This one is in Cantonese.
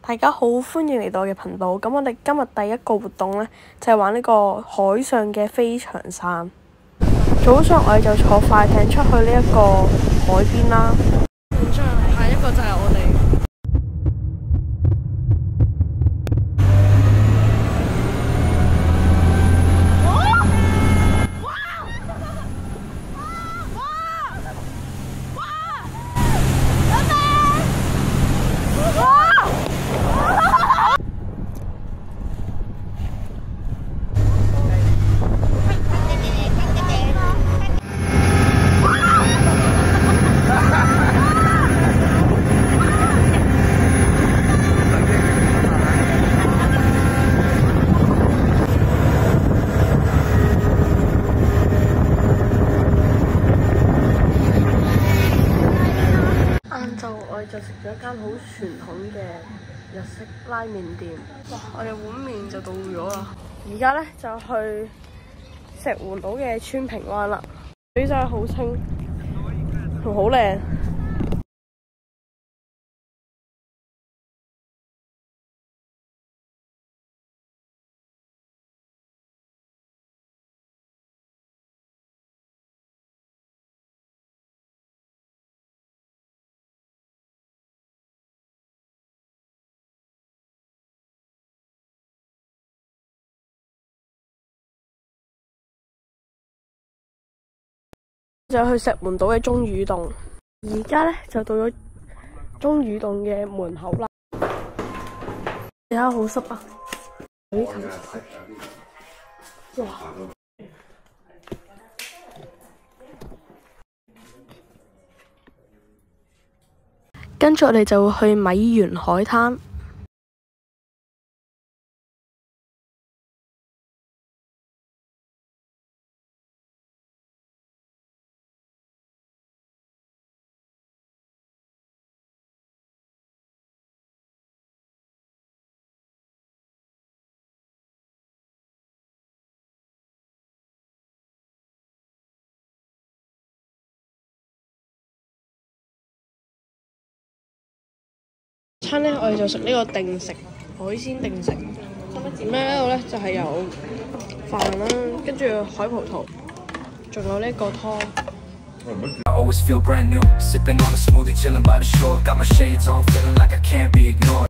大家好，歡迎嚟到我嘅頻道。咁我哋今日第一個活動呢，就係玩呢個海上嘅飛翔傘。早上我哋就坐快艇出去呢一個海邊啦。然之後下一個就係我哋。我哋就食咗一間好傳統嘅日式拉麵店。哇！我哋碗麵就到咗啦。而家咧就去石門島嘅川平灣啦。水真係好清，同好靚。就去石門島嘅鐘乳洞，而家咧就到咗鐘乳洞嘅門口啦。而家好濕啊！哇！跟住我哋就會去米原海灘。餐呢，我哋就食呢個定食海鮮定食。咁咧呢度咧就係有飯啦，跟住海葡萄，仲有呢個湯。I always feel brand new, sipping on a smoothie, chilling by the shore. Got my shades on, feeling like I can't be ignored.